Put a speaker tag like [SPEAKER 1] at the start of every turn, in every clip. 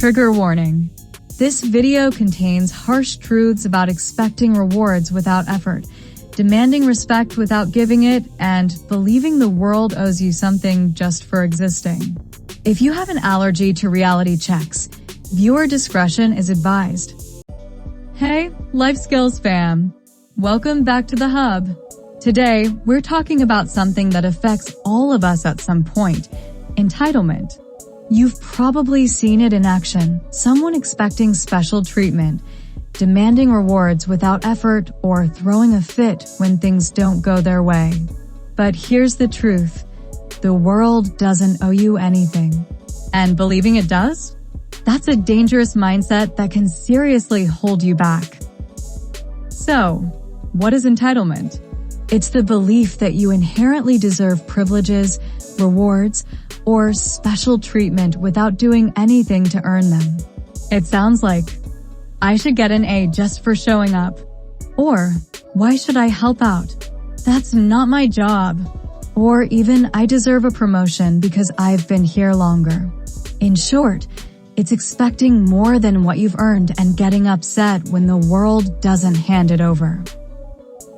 [SPEAKER 1] Trigger warning. This video contains harsh truths about expecting rewards without effort, demanding respect without giving it, and believing the world owes you something just for existing. If you have an allergy to reality checks, viewer discretion is advised. Hey, Life Skills fam! Welcome back to the Hub. Today, we're talking about something that affects all of us at some point: entitlement. You've probably seen it in action, someone expecting special treatment, demanding rewards without effort, or throwing a fit when things don't go their way. But here's the truth: the world doesn't owe you anything. And believing it does? That's a dangerous mindset that can seriously hold you back. So, what is entitlement? It's the belief that you inherently deserve privileges, rewards, or special treatment without doing anything to earn them. It sounds like, I should get an A just for showing up. Or, why should I help out? That's not my job. Or even, I deserve a promotion because I've been here longer. In short, it's expecting more than what you've earned and getting upset when the world doesn't hand it over.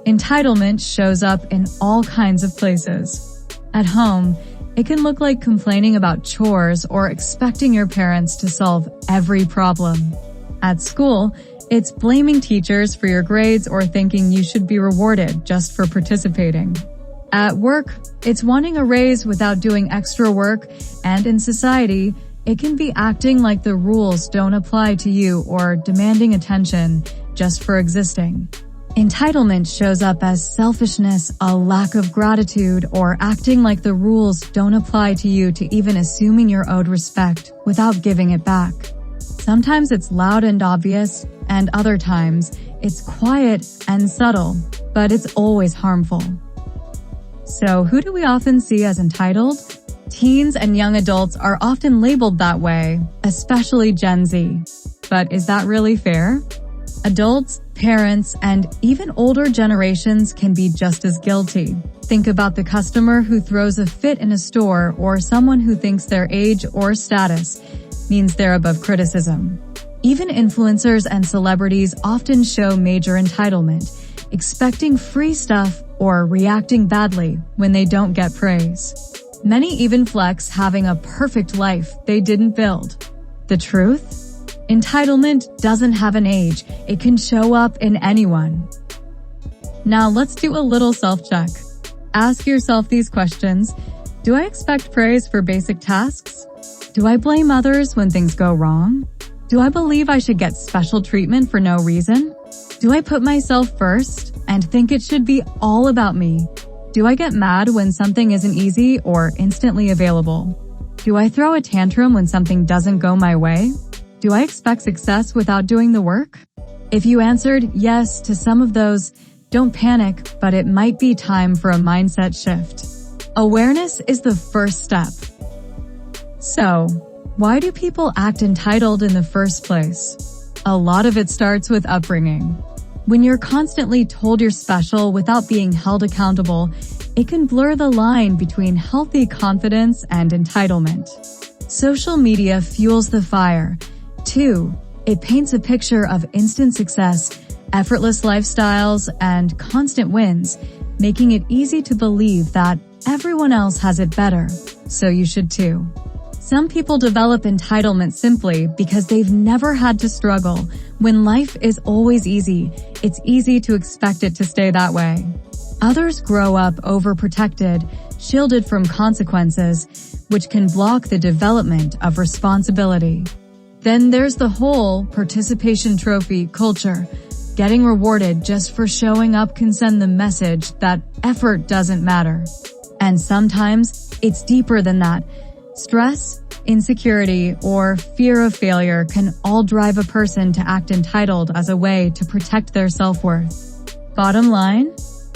[SPEAKER 1] Entitlement shows up in all kinds of places. At home, it can look like complaining about chores or expecting your parents to solve every problem. At school, it's blaming teachers for your grades or thinking you should be rewarded just for participating. At work, it's wanting a raise without doing extra work, and in society, it can be acting like the rules don't apply to you or demanding attention just for existing. Entitlement shows up as selfishness, a lack of gratitude, or acting like the rules don't apply to you to even assuming you're owed respect without giving it back. Sometimes it's loud and obvious, and other times it's quiet and subtle, but it's always harmful. So who do we often see as entitled? Teens and young adults are often labeled that way, especially Gen Z. But is that really fair? Adults, parents, and even older generations can be just as guilty. Think about the customer who throws a fit in a store, or someone who thinks their age or status means they're above criticism. Even influencers and celebrities often show major entitlement, expecting free stuff or reacting badly when they don't get praise. Many even flex having a perfect life they didn't build. The truth? Entitlement doesn't have an age. It can show up in anyone. Now let's do a little self-check. Ask yourself these questions. Do I expect praise for basic tasks? Do I blame others when things go wrong? Do I believe I should get special treatment for no reason? Do I put myself first and think it should be all about me? Do I get mad when something isn't easy or instantly available? Do I throw a tantrum when something doesn't go my way? Do I expect success without doing the work? If you answered yes to some of those, don't panic, but it might be time for a mindset shift. Awareness is the first step. So, why do people act entitled in the first place? A lot of it starts with upbringing. When you're constantly told you're special without being held accountable, it can blur the line between healthy confidence and entitlement. Social media fuels the fire. 2. It paints a picture of instant success, effortless lifestyles, and constant wins, making it easy to believe that everyone else has it better, so you should too. Some people develop entitlement simply because they've never had to struggle. When life is always easy, it's easy to expect it to stay that way. Others grow up overprotected, shielded from consequences, which can block the development of responsibility. Then there's the whole participation trophy culture. Getting rewarded just for showing up can send the message that effort doesn't matter. And sometimes it's deeper than that. Stress, insecurity, or fear of failure can all drive a person to act entitled as a way to protect their self-worth. Bottom line,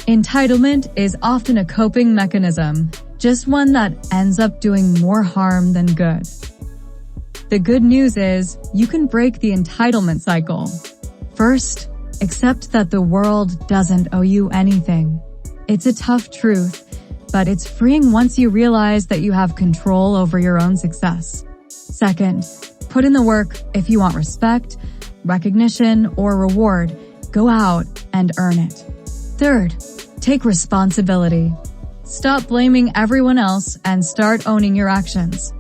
[SPEAKER 1] entitlement is often a coping mechanism, just one that ends up doing more harm than good. The good news is, you can break the entitlement cycle. First, accept that the world doesn't owe you anything. It's a tough truth, but it's freeing once you realize that you have control over your own success. Second, Put in the work. If you want respect, recognition, or reward, go out and earn it. Third, take responsibility. Stop blaming everyone else and start owning your actions.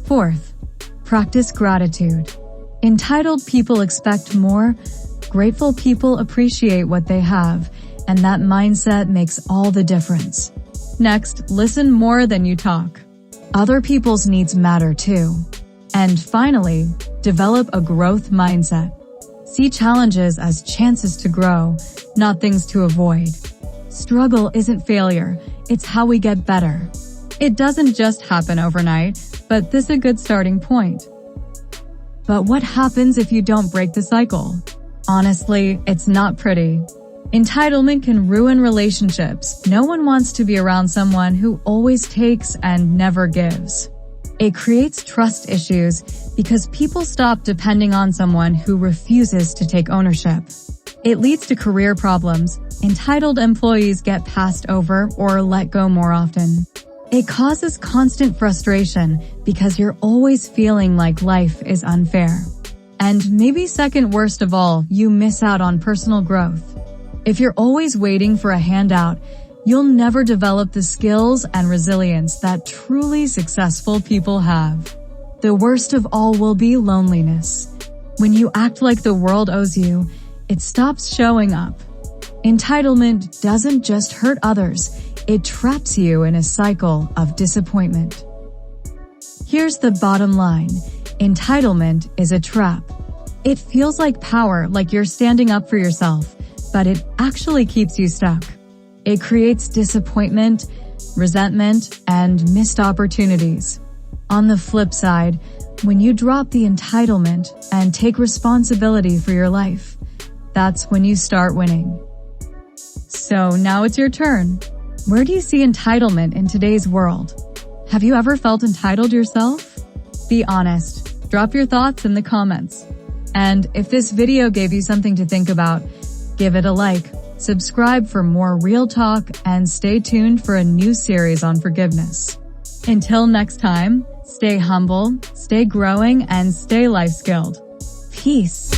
[SPEAKER 1] Fourth, practice gratitude. Entitled people expect more. Grateful people appreciate what they have, and that mindset makes all the difference. Next, listen more than you talk. Other people's needs matter too. And finally, develop a growth mindset. See challenges as chances to grow, not things to avoid. Struggle isn't failure, it's how we get better. It doesn't just happen overnight, but this is a good starting point. But what happens if you don't break the cycle? Honestly, it's not pretty. Entitlement can ruin relationships. No one wants to be around someone who always takes and never gives. It creates trust issues because people stop depending on someone who refuses to take ownership. It leads to career problems. Entitled employees get passed over or let go more often. It causes constant frustration because you're always feeling like life is unfair. And maybe second worst of all, you miss out on personal growth. If you're always waiting for a handout, you'll never develop the skills and resilience that truly successful people have. The worst of all will be loneliness. When you act like the world owes you, it stops showing up. Entitlement doesn't just hurt others, it traps you in a cycle of disappointment. Here's the bottom line. Entitlement is a trap. It feels like power, like you're standing up for yourself, but it actually keeps you stuck. It creates disappointment, resentment, and missed opportunities. On the flip side, when you drop the entitlement and take responsibility for your life, that's when you start winning. So now it's your turn. Where do you see entitlement in today's world? Have you ever felt entitled yourself? Be honest. Drop your thoughts in the comments. And if this video gave you something to think about, give it a like, subscribe for more real talk, and stay tuned for a new series on forgiveness. Until next time, stay humble, stay growing, and stay life skilled. Peace.